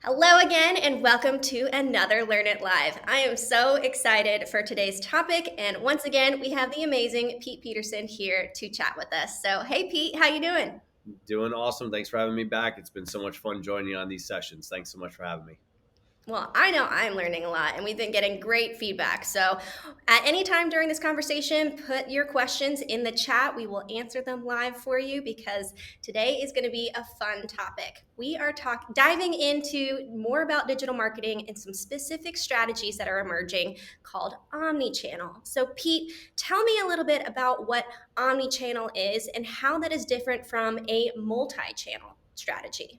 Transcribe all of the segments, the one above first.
Hello again, and welcome to another Learn It Live. I am so excited for today's topic, and once again, we have the amazing Pete Peterson here to chat with us. So, hey Pete, how you doing? Doing awesome. Thanks for having me back. It's been so much fun joining you on these sessions. Thanks so much for having me. Well, I know I'm learning a lot, and we've been getting great feedback. So, at any time during this conversation, put your questions in the chat. We will answer them live for you because today is going to be a fun topic. We are diving into more about digital marketing and some specific strategies that are emerging called Omnichannel. So, Pete, tell me a little bit about what Omnichannel is and how that is different from a multi-channel strategy.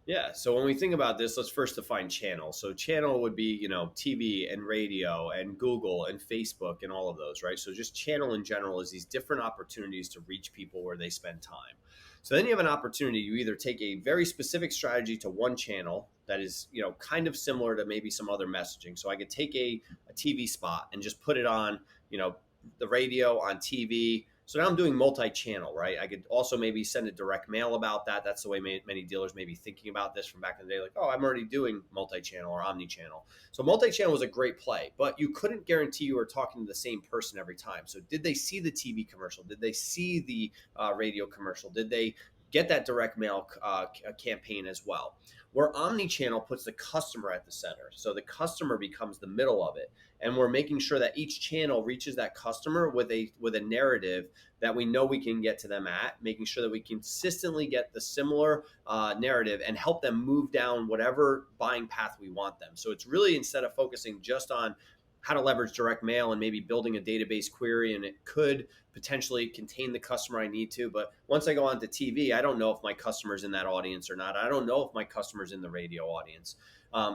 Yeah. So when we think about this, let's first define channel. So channel would be, TV and radio and Google and Facebook and all of those, right? So just channel in general is these different opportunities to reach people where they spend time. So then you have an opportunity. You either take a very specific strategy to one channel that is, kind of similar to maybe some other messaging. So I could take a TV spot and just put it on, the radio, on TV. So now I'm doing multi-channel, right? I could also maybe send a direct mail about that. That's the way many dealers may be thinking about this from back in the day. Like, oh, I'm already doing multi-channel or omni-channel. So multi-channel was a great play, but you couldn't guarantee you were talking to the same person every time. So did they see the TV commercial? Did they see the radio commercial? Did they get that direct mail campaign as well? Where omni-channel puts the customer at the center. So the customer becomes the middle of it. And we're making sure that each channel reaches that customer with a narrative that we know we can get to them at, making sure that we consistently get the similar narrative and help them move down whatever buying path we want them. So it's really, instead of focusing just on how to leverage direct mail and maybe building a database query, and it could potentially contain the customer I need to. But once I go onto TV, I don't know if my customer's in that audience or not. I don't know if my customer's in the radio audience.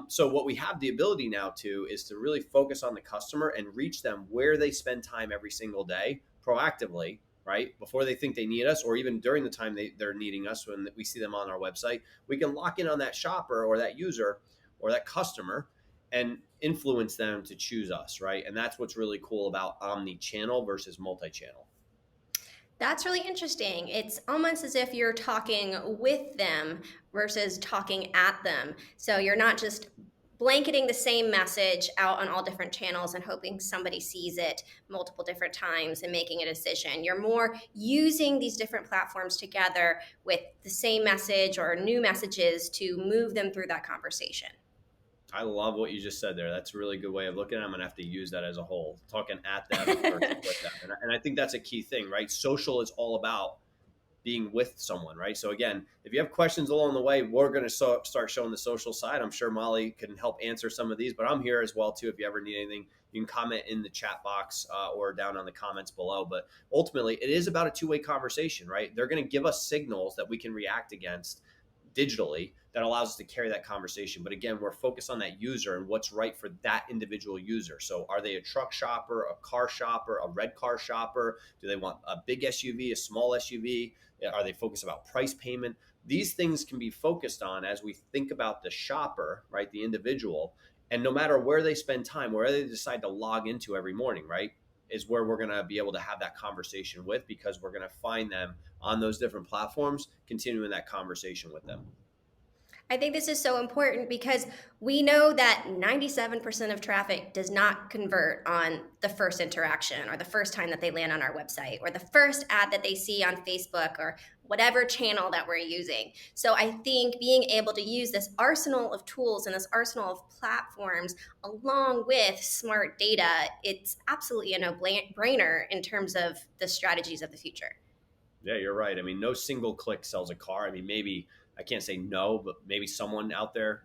So what we have the ability now to is to really focus on the customer and reach them where they spend time every single day proactively, right? Before they think they need us, or even during the time they're needing us when we see them on our website, we can lock in on that shopper or that user or that customer and influence them to choose us, right? And that's what's really cool about omni-channel versus multi-channel. That's really interesting. It's almost as if you're talking with them versus talking at them. So you're not just blanketing the same message out on all different channels and hoping somebody sees it multiple different times and making a decision. You're more using these different platforms together with the same message or new messages to move them through that conversation. I love what you just said there. That's a really good way of looking at it. I'm going to have to use that as a whole, talking at them versus with them. And I think that's a key thing, right? Social is all about being with someone, right? So again, if you have questions along the way, we're going to start showing the social side. I'm sure Molly can help answer some of these, but I'm here as well too. If you ever need anything, you can comment in the chat box or down on the comments below. But ultimately, it is about a two-way conversation, right? They're going to give us signals that we can react against digitally that allows us to carry that conversation. But again, we're focused on that user and what's right for that individual user. So are they a truck shopper, a car shopper, a red car shopper? Do they want a big SUV, a small SUV? Are they focused about price payment? These things can be focused on as we think about the shopper, right? The individual. And no matter where they spend time, where they decide to log into every morning, right? Is where we're going to be able to have that conversation with, because we're going to find them on those different platforms, continuing that conversation with them. I think this is so important because we know that 97% of traffic does not convert on the first interaction or the first time that they land on our website or the first ad that they see on Facebook or whatever channel that we're using. So I think being able to use this arsenal of tools and this arsenal of platforms along with smart data, it's absolutely a no-brainer in terms of the strategies of the future. Yeah, you're right. I mean, no single click sells a car. I mean, maybe I can't say no, but maybe someone out there,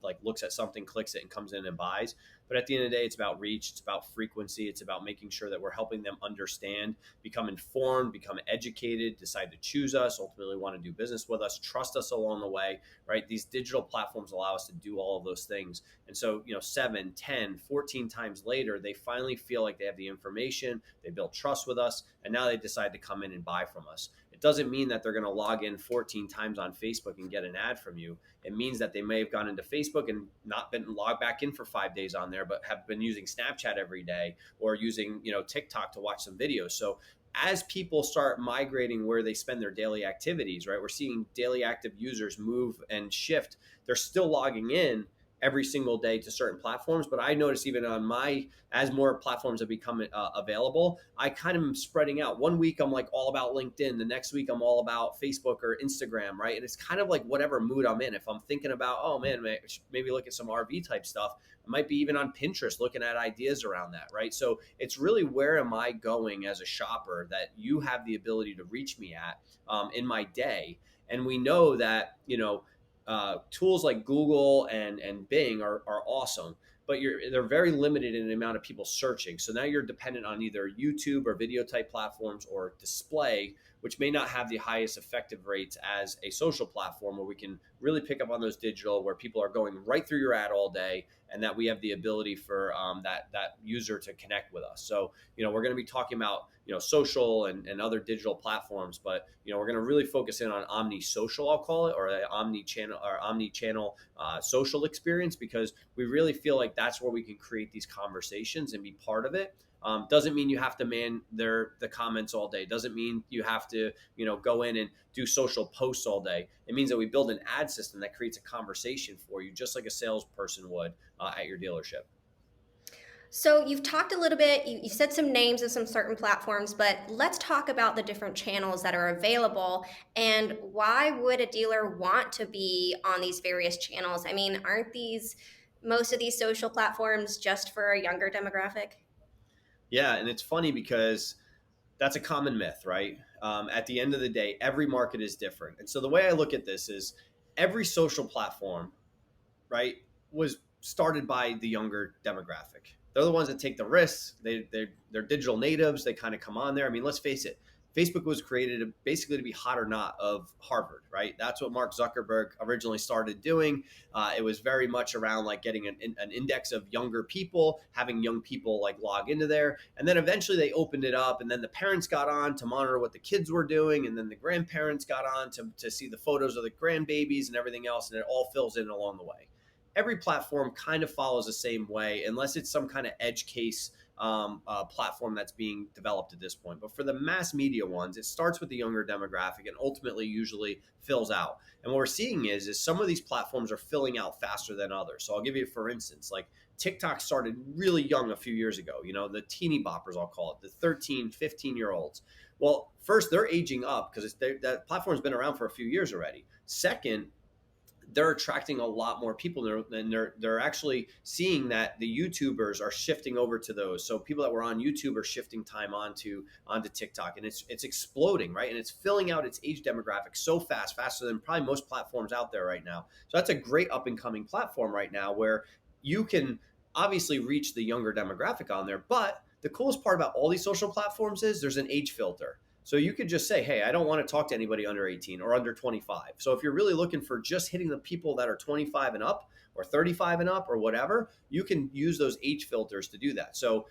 like looks at something, clicks it, and comes in and buys. But at the end of the day, it's about reach, it's about frequency, it's about making sure that we're helping them understand, become informed, become educated, decide to choose us, ultimately want to do business with us, trust us along the way, right? These digital platforms allow us to do all of those things. And so, 7, 10, 14 times later, they finally feel like they have the information, they build trust with us, and now they decide to come in and buy from us. It doesn't mean that they're going to log in 14 times on Facebook and get an ad from you. It means that they may have gone into Facebook and not been logged back in for 5 days on there, but have been using Snapchat every day or using, TikTok to watch some videos. So as people start migrating where they spend their daily activities, right? We're seeing daily active users move and shift. They're still logging in every single day to certain platforms, but I notice even on my, as more platforms have become available, I kind of am spreading out. One week I'm like all about LinkedIn, the next week I'm all about Facebook or Instagram, right? And it's kind of like whatever mood I'm in. If I'm thinking about, oh man, maybe look at some RV type stuff, I might be even on Pinterest looking at ideas around that, right? So it's really, where am I going as a shopper that you have the ability to reach me at in my day. And we know that, tools like Google and Bing are awesome, but they're very limited in the amount of people searching. So now you're dependent on either YouTube or video type platforms or display, which may not have the highest effective rates as a social platform where we can really pick up on those digital, where people are going right through your ad all day, and that we have the ability for that user to connect with us. So we're going to be talking about social and other digital platforms, but we're going to really focus in on omni social, I'll call it, or omni-channel social experience, because we really feel like that's where we can create these conversations and be part of it. Doesn't mean you have to man the comments all day. Doesn't mean you have to go in and do social posts all day. It means that we build an ad system that creates a conversation for you, just like a salesperson would at your dealership. So you've talked a little bit, you said some names of some certain platforms, but let's talk about the different channels that are available and why would a dealer want to be on these various channels? I mean, aren't most of these social platforms just for a younger demographic? Yeah, and it's funny because that's a common myth, right? At the end of the day, every market is different. And so the way I look at this is, every social platform, right, was started by the younger demographic. They're the ones that take the risks. They're digital natives. They kind of come on there. I mean, let's face it. Facebook was created basically to be hot or not of Harvard, right? That's what Mark Zuckerberg originally started doing. It was very much around like getting an index of younger people, having young people like log into there. And then eventually they opened it up, and then the parents got on to monitor what the kids were doing. And then the grandparents got on to see the photos of the grandbabies and everything else. And it all fills in along the way. Every platform kind of follows the same way, unless it's some kind of edge case platform that's being developed at this point. But for the mass media ones, it starts with the younger demographic and ultimately usually fills out. And what we're seeing is some of these platforms are filling out faster than others. So I'll give you, for instance, like TikTok started really young a few years ago, the teeny boppers, I'll call it, the 13, 15-year-olds. Well, first, they're aging up because that platform's been around for a few years already. Second, they're attracting a lot more people, and they're actually seeing that the YouTubers are shifting over to those. So people that were on YouTube are shifting time onto TikTok, and it's exploding, right? And it's filling out its age demographic so fast, faster than probably most platforms out there right now. So that's a great up and coming platform right now, where you can obviously reach the younger demographic on there. But the coolest part about all these social platforms is there's an age filter. So you could just say, hey, I don't want to talk to anybody under 18 or under 25. So if you're really looking for just hitting the people that are 25 and up or 35 and up or whatever, you can use those age filters to do that. So,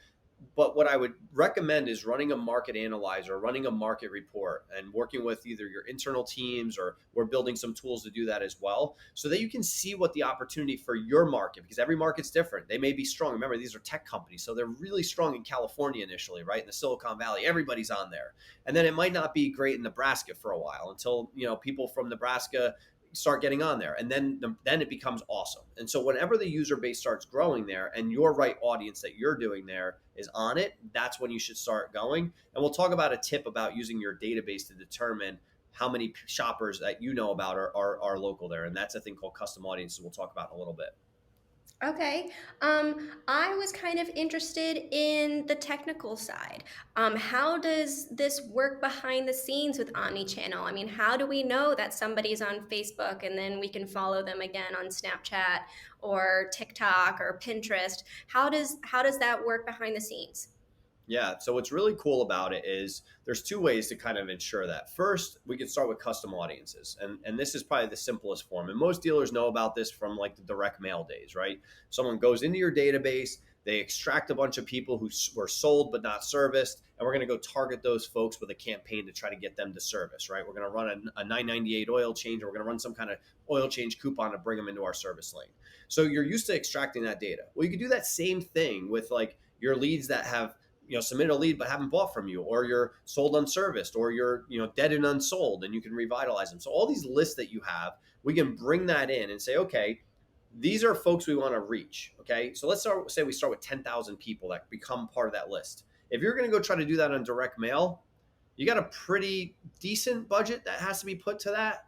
but what I would recommend is running a market analyzer, running a market report, and working with either your internal teams, or we're building some tools to do that as well, so that you can see what the opportunity for your market, because every market's different. They may be strong. Remember, these are tech companies, so they're really strong in California initially, right? In the Silicon Valley, everybody's on there. And then it might not be great in Nebraska for a while until, people from Nebraska start getting on there, and then it becomes awesome. And so whenever the user base starts growing there and your right audience that you're doing there is on it, that's when you should start going. And we'll talk about a tip about using your database to determine how many shoppers that about are local there, and that's a thing called custom audiences we'll talk about in a little bit. Okay. I was kind of interested in the technical side. How does this work behind the scenes with Omnichannel? I mean, how do we know that somebody's on Facebook and then we can follow them again on Snapchat or TikTok or Pinterest? How does that work behind the scenes? Yeah. So what's really cool about it is there's two ways to kind of ensure that. First, we can start with custom audiences. And this is probably the simplest form. And most dealers know about this from like the direct mail days, right? Someone goes into your database, they extract a bunch of people who were sold but not serviced, and we're going to go target those folks with a campaign to try to get them to service, right? We're going to run a $9.98 oil change, or we're going to run some kind of oil change coupon to bring them into our service lane. So you're used to extracting that data. Well, you could do that same thing with like your leads that have submitted a lead but haven't bought from you, or you're sold unserviced, or you're dead and unsold, and you can revitalize them. So all these lists that you have, we can bring that in and say, okay, these are folks we want to reach. Okay, so say we start with 10,000 people that become part of that list. If you're going to go try to do that on direct mail, you got a pretty decent budget that has to be put to that.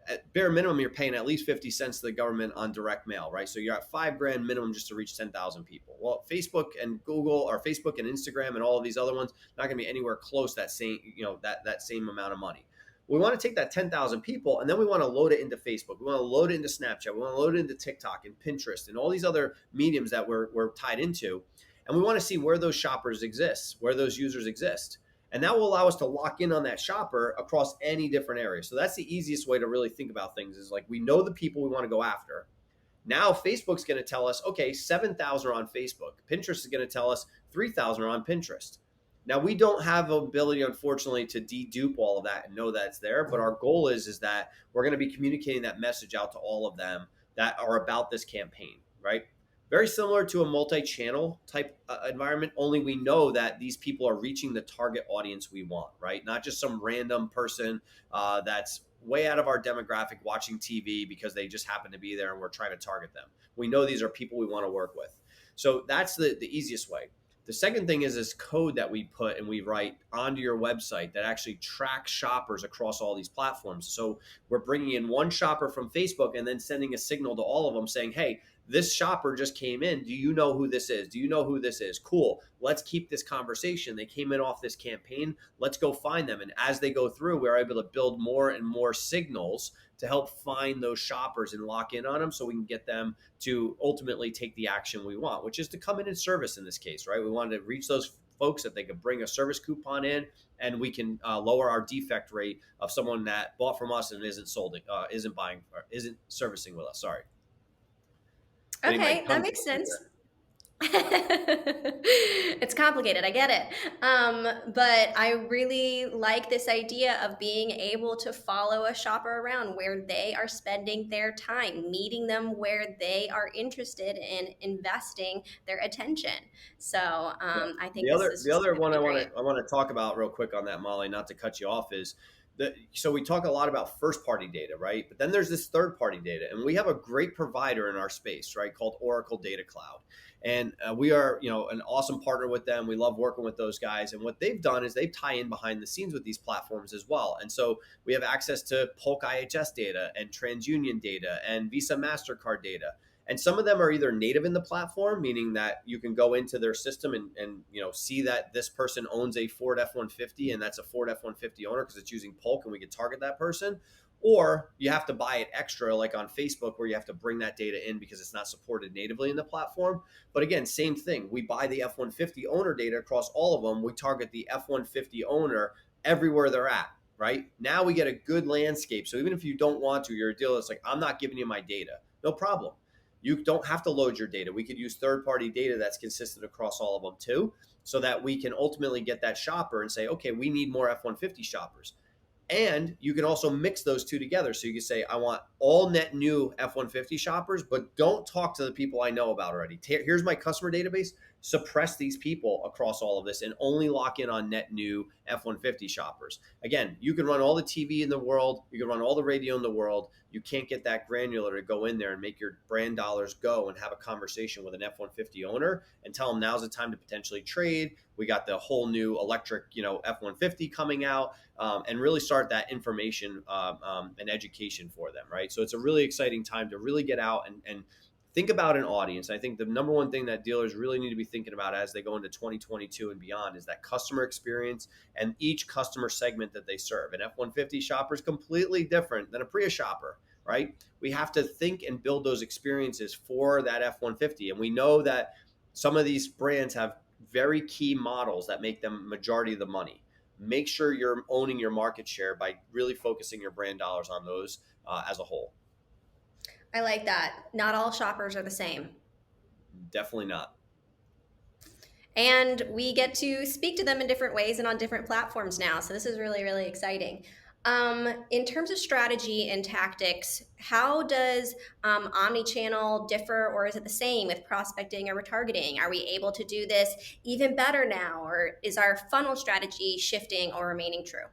At bare minimum, you're paying at least 50 cents to the government on direct mail, right? So you're at $5,000 minimum just to reach 10,000 people. Well, Facebook and Google, or Facebook and Instagram and all of these other ones, not going to be anywhere close that same, that same amount of money. We want to take that 10,000 people, and then we want to load it into Facebook. We want to load it into Snapchat. We want to load it into TikTok and Pinterest and all these other mediums that we're tied into. And we want to see where those shoppers exist, where those users exist. And that will allow us to lock in on that shopper across any different areas. So that's the easiest way to really think about things, is like, we know the people we want to go after. Now Facebook's going to tell us, okay, 7,000 are on Facebook. Pinterest is going to tell us 3,000 are on Pinterest. Now, we don't have the ability, unfortunately, to dedupe all of that and know that it's there. But our goal is that we're going to be communicating that message out to all of them that are about this campaign, right? Very similar to a multi-channel type environment, only we know that these people are reaching the target audience we want, right? Not just some random person that's way out of our demographic watching TV because they just happen to be there and we're trying to target them. We know these are people we want to work with. So that's the easiest way. The second thing is this code that we put and we write onto your website that actually tracks shoppers across all these platforms. So we're bringing in one shopper from Facebook and then sending a signal to all of them saying, hey, this shopper just came in. Do you know who this is? Do you know who this is? Cool. Let's keep this conversation. They came in off this campaign. Let's go find them. And as they go through, we're able to build more and more signals to help find those shoppers and lock in on them so we can get them to ultimately take the action we want, which is to come in and service in this case, right? We wanted to reach those folks that they could bring a service coupon in, and we can lower our defect rate of someone that bought from us and isn't buying, or isn't servicing with us. Sorry. Okay, that makes sense. It's complicated, I get it. But I really like this idea of being able to follow a shopper around where they are spending their time, meeting them where they are interested in investing their attention. So I think this is The just other going to one be I great. want to talk about real quick on that, Molly, not to cut you off, is so we talk a lot about first party data, right? But then there's this third party data, and we have a great provider in our space, right, called Oracle Data Cloud. And we are, an awesome partner with them. We love working with those guys. And what they've done is they tie in behind the scenes with these platforms as well. And so we have access to Polk IHS data and TransUnion data and Visa MasterCard data. And some of them are either native in the platform, meaning that you can go into their system and see that this person owns a Ford F-150 and that's a Ford F-150 owner because it's using Polk and we can target that person. Or you have to buy it extra, like on Facebook, where you have to bring that data in because it's not supported natively in the platform. But again, same thing. We buy the F-150 owner data across all of them. We target the F-150 owner everywhere they're at, right? Now we get a good landscape. So even if you don't want to, you're a dealer that's like, I'm not giving you my data. No problem. You don't have to load your data. We could use third-party data that's consistent across all of them too, so that we can ultimately get that shopper and say, okay, we need more F-150 shoppers. And you can also mix those two together. So you can say, I want all net new F-150 shoppers, but don't talk to the people I know about already. Here's my customer database. Suppress these people across all of this and only lock in on net new F-150 shoppers. Again, you can run all the TV in the world. You can run all the radio in the world. You can't get that granular to go in there and make your brand dollars go and have a conversation with an F-150 owner and tell them now's the time to potentially trade. We got the whole new electric, F-150 coming out, and really start that information and education for them, right? So it's a really exciting time to really get out and think about an audience. I think the number one thing that dealers really need to be thinking about as they go into 2022 and beyond is that customer experience and each customer segment that they serve. An F-150 shopper is completely different than a Prius shopper, right? We have to think and build those experiences for that F-150. And we know that some of these brands have very key models that make them majority of the money. Make sure you're owning your market share by really focusing your brand dollars on those as a whole. I like that. Not all shoppers are the same. Definitely not. And we get to speak to them in different ways and on different platforms now. So this is really, really exciting. In terms of strategy and tactics, how does omnichannel differ, or is it the same with prospecting or retargeting? Are we able to do this even better now, or is our funnel strategy shifting or remaining true?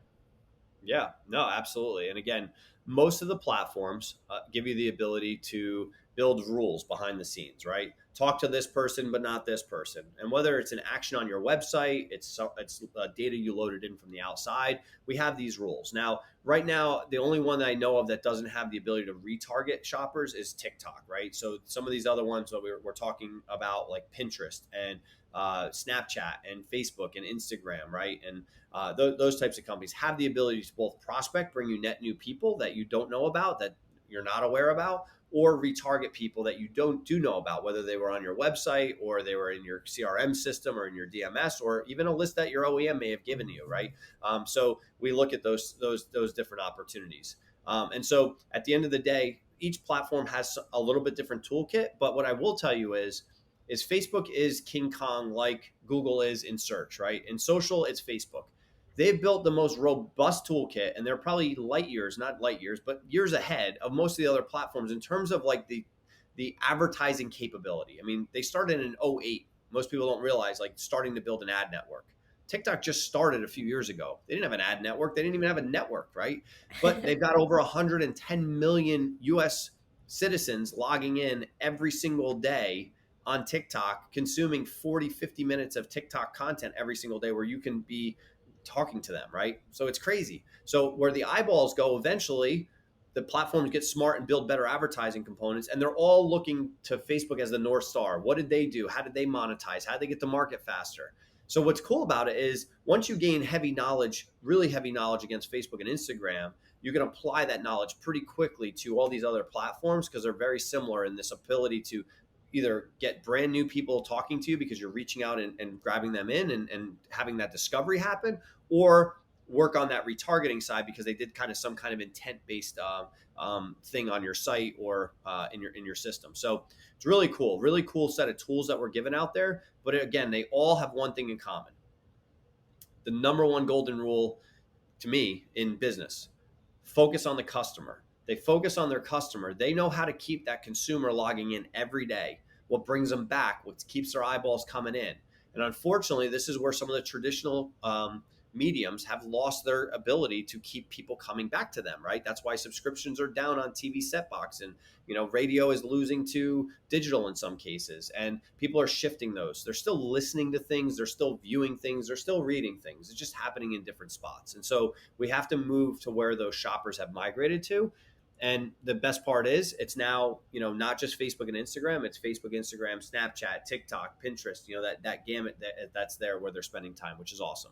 Yeah, no, absolutely. And again, most of the platforms give you the ability to build rules behind the scenes, right? Talk to this person, but not this person. And whether it's an action on your website, it's data you loaded in from the outside. We have these rules now. Right now, the only one that I know of that doesn't have the ability to retarget shoppers is TikTok, right? So some of these other ones that we're talking about, like Pinterest and Snapchat and Facebook and Instagram, right? And those types of companies have the ability to both prospect, bring you net new people that you don't know about, that you're not aware about, or retarget people that you do know about, whether they were on your website or they were in your CRM system or in your DMS, or even a list that your OEM may have given you, right? So we look at those different opportunities. And so at the end of the day, each platform has a little bit different toolkit. But what I will tell you is Facebook is King Kong like Google is in search, right? In social, it's Facebook. They've built the most robust toolkit, and they're probably light years, not light years, but years ahead of most of the other platforms in terms of like the advertising capability. I mean, they started in '08. Most people don't realize, like, starting to build an ad network. TikTok just started a few years ago. They didn't have an ad network. They didn't even have a network, right? But they've got over 110 million US citizens logging in every single day on TikTok, consuming 40, 50 minutes of TikTok content every single day where you can be talking to them, right? So it's crazy. So where the eyeballs go, eventually the platforms get smart and build better advertising components, and they're all looking to Facebook as the North Star. What did they do? How did they monetize? How did they get to market faster? So what's cool about it is once you gain heavy knowledge, really heavy knowledge against Facebook and Instagram, you can apply that knowledge pretty quickly to all these other platforms because they're very similar in this ability to either get brand new people talking to you because you're reaching out and grabbing them in and having that discovery happen, or work on that retargeting side because they did kind of some kind of intent based thing on your site or in your system. So it's really cool set of tools that we're given out there. But again, they all have one thing in common: the number one golden rule to me in business: focus on the customer. They focus on their customer. They know how to keep that consumer logging in every day, what brings them back, what keeps their eyeballs coming in. And unfortunately, this is where some of the traditional mediums have lost their ability to keep people coming back to them, right? That's why subscriptions are down on TV set box, and radio is losing to digital in some cases, and people are shifting those. They're still listening to things, they're still viewing things, they're still reading things. It's just happening in different spots. And so we have to move to where those shoppers have migrated to. And the best part is it's now, not just Facebook and Instagram, it's Facebook, Instagram, Snapchat, TikTok, Pinterest, that gamut that's there where they're spending time, which is awesome.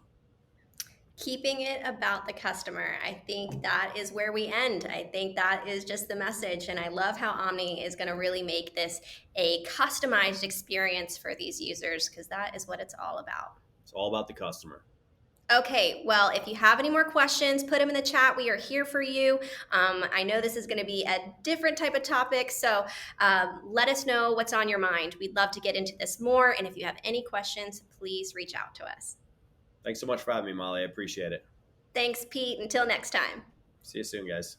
Keeping it about the customer. I think that is where we end. I think that is just the message. And I love how Omni is going to really make this a customized experience for these users, because that is what it's all about. It's all about the customer. Okay, well, if you have any more questions, put them in the chat. We are here for you. I know this is going to be a different type of topic, so let us know what's on your mind. We'd love to get into this more, and if you have any questions, please reach out to us. Thanks so much for having me, Molly. I appreciate it. Thanks, Pete. Until next time. See you soon, guys.